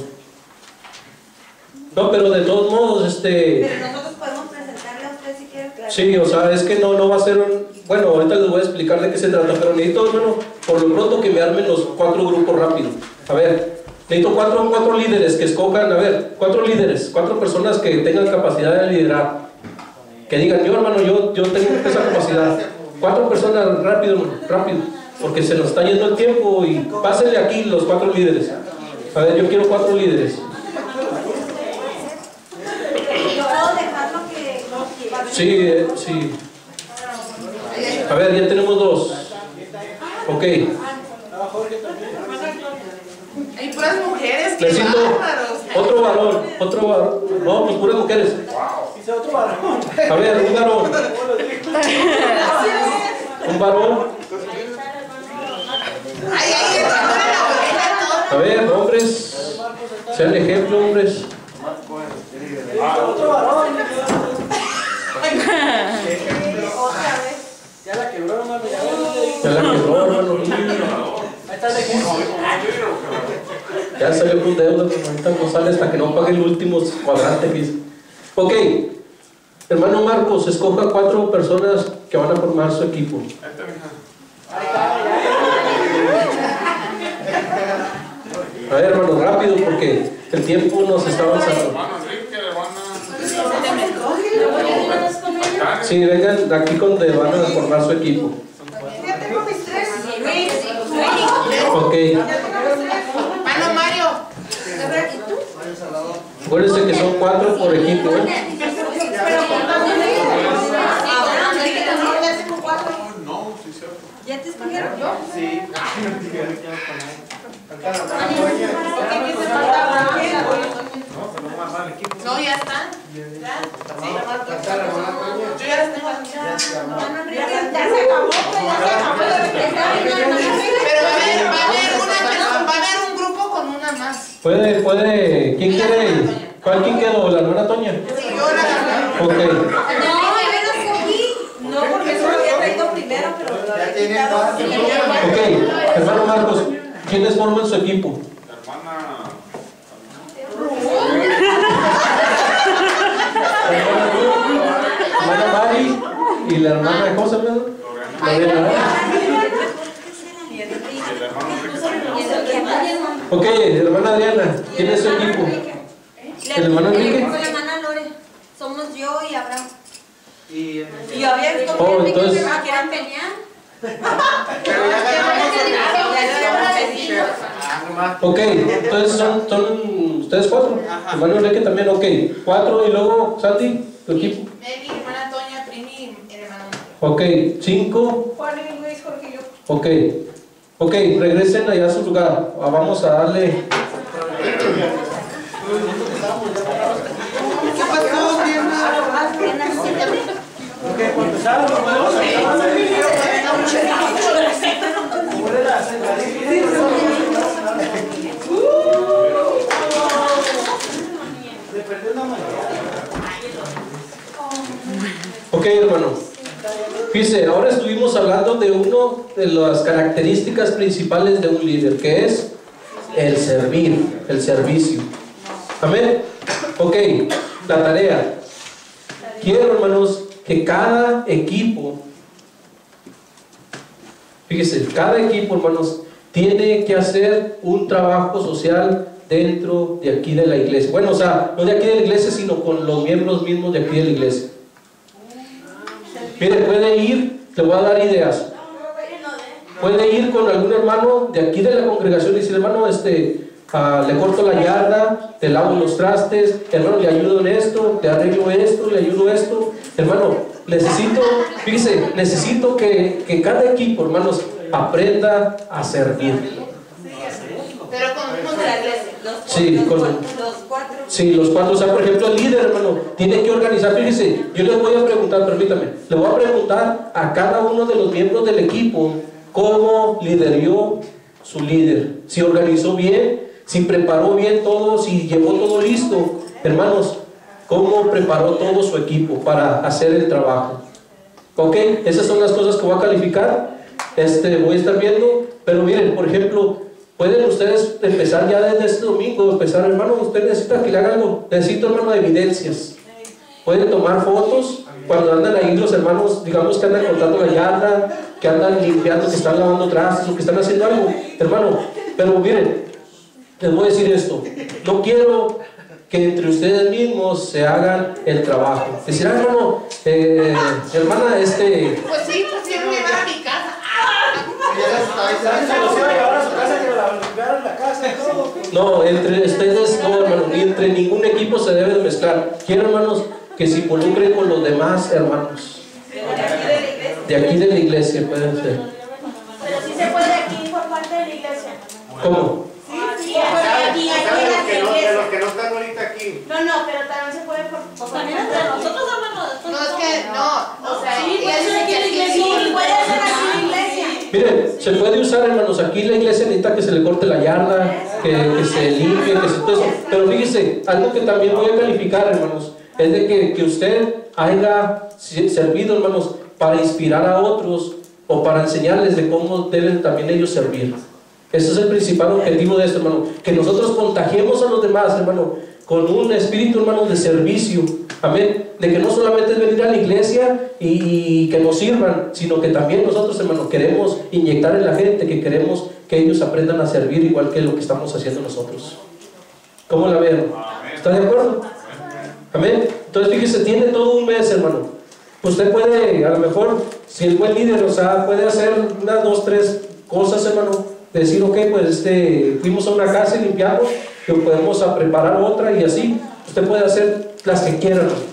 No, pero de todos modos, Pero nosotros podemos presentarle a usted si quiere. Claro. sí, o sea, es que no va a ser un... Bueno, ahorita les voy a explicar de qué se trata, pero necesito, hermano, por lo pronto que me armen los 4 grupos rápido. A ver, necesito 4 líderes que escojan, a ver, 4 líderes, 4 personas que tengan capacidad de liderar. Que digan, yo hermano, yo tengo esa capacidad. 4 personas, rápido, hermano, rápido, porque se nos está yendo el tiempo y pásenle aquí los 4 líderes. A ver, yo quiero 4 líderes. Yo puedo dejarlo que... Sí, sí. A ver, ya tenemos 2. Ok. Hay puras mujeres que Necesito bárbaros. otro varón. No, pues puras mujeres. Dice otro varón. A ver, un varón. Un varón. Ay, A ver, hombres. Sean ejemplo, hombres. Otro varón. Otra vez. Ya la quebró, hermano. Ya la quebró, hermano. Ahí está el ejemplo. Ya salió con deuda, pero ahorita no sale hasta que no pague el último cuadrante que hizo. Ok. Hermano Marcos, escoja 4 personas que van a formar su equipo. A ver, hermano, rápido porque el tiempo nos está avanzando. Hermano Enrique, Sí, vengan de aquí donde van a formar su equipo. ya tengo mis 3. Ok. Mano Mario. Acuérdense que son 4 por equipo, ¿eh? no, sí, cierto. ¿Ya te escogieron? Sí. No, ya están. Ya. Sí. Yo ya las tengo aquí. Ya se acabó, pues, ya se acabó. Pero va a haber un grupo con una más. Puede. ¿Quién quiere? ¿Quién quedó? ¿La hermana Toña? Sí, yo la Ok. No, yo no escogí. No, porque eso lo había traído primero, pero lo había quitado. Ok. Hermano Marcos, ¿quiénes forman su equipo? Hermana Mari y la hermana, ¿cómo se llama? Lorena. Ok, hermana Adriana, ¿quién es su equipo? ¿El hermano Enrique? La hermana Lore. Somos yo y Abraham. Y Y yo había visto Oh, que entonces- quieran pelear. Ok, entonces son ustedes 4. Hermano Enrique también, ok. 4 y luego Santi, tu equipo. Meli, hermana Toña, Primi y hermano Mario. Ok, 5. Juan y Luis, Jorge y yo. Ok. Ok, regresen allá a su lugar. Vamos a darle. ¿Qué pasó, Diana? Ok, por empezar, Ok, hermano. Fíjese, ahora estuvimos hablando de una de las características principales de un líder, que es el servir, el servicio. Amén. Ok, la tarea. Quiero, hermanos, que cada equipo, fíjese, cada equipo, hermanos, tiene que hacer un trabajo social dentro de aquí de la iglesia. Bueno, o sea, no de aquí de la iglesia, sino con los miembros mismos de aquí de la iglesia. Mire, puede ir, le voy a dar ideas. Puede ir con algún hermano de aquí de la congregación y decir, hermano, le corto la yarda, te lavo los trastes, hermano, le ayudo en esto, le arreglo esto, le ayudo esto. Hermano, necesito que cada equipo, hermanos, aprenda a servir. Pero con unos de la iglesia. Sí, con los 4. Sí, los 4, o sea, por ejemplo, el líder, hermano, tiene que organizar. Fíjese, yo les voy a preguntar, permítame, le voy a preguntar a cada uno de los miembros del equipo cómo lideró su líder, si organizó bien, si preparó bien todo, si llevó todo listo. Hermanos, cómo preparó todo su equipo para hacer el trabajo. Ok, esas son las cosas que voy a calificar. Voy a estar viendo, pero miren, por ejemplo, pueden ustedes empezar ya desde este domingo, empezar, hermano, usted necesita que le haga algo, necesito, hermano, evidencias. Pueden tomar fotos cuando andan ahí los hermanos, digamos que andan cortando la yarda, que andan limpiando, que están lavando trastes o que están haciendo algo, hermano. Pero miren, les voy a decir esto, no quiero que entre ustedes mismos se hagan el trabajo. Decir, hermano, hermana, Pues sí, pues sí, me llevar a mi casa. Se los iba a llevar a su casa, que la limpiaran la casa y todo. no, entre ustedes no, hermano, ni entre ningún equipo se debe de mezclar. Quiero, hermanos, que se involucren con los demás hermanos. De aquí de la iglesia, pueden ser. Pero sí se puede aquí por parte de la iglesia. ¿Cómo? Sí, aquí De los que no están ahorita aquí. No, pero también se puede por También entre nosotros, hermano. No, es que no, o sea, Sí, ella puede ser dice aquí que en la iglesia. Sí, puede ser aquí en la iglesia. Miren, se puede usar, hermanos, aquí la iglesia necesita que se le corte la yarda, que se limpie, que se todo eso. Pero fíjese, algo que también voy a calificar, hermanos, es de que usted haya servido, hermanos, para inspirar a otros o para enseñarles de cómo deben también ellos servir. Ese es el principal objetivo de esto, hermano, que nosotros contagiemos a los demás, hermano, con un espíritu, hermano, de servicio. Amén. De que no solamente es venir a la iglesia y que nos sirvan, sino que también nosotros, hermano, queremos inyectar en la gente, que queremos que ellos aprendan a servir igual que lo que estamos haciendo nosotros. ¿Cómo la ven? ¿Está de acuerdo? Amén. Entonces, fíjese, tiene todo un mes, hermano. Usted puede, a lo mejor, si el buen líder, o sea, puede hacer unas 2, 3 cosas, hermano. Decir, ok, pues fuimos a una casa y limpiamos, que podemos preparar otra y así. Usted puede hacer las que quiera, hermano.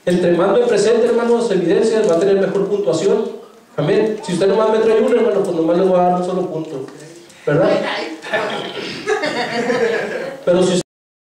Entre más me presente, hermanos, evidencias, va a tener mejor puntuación. Amén. Si usted nomás me trae una, hermano, pues nomás le voy a dar un solo punto. ¿Verdad? Pero si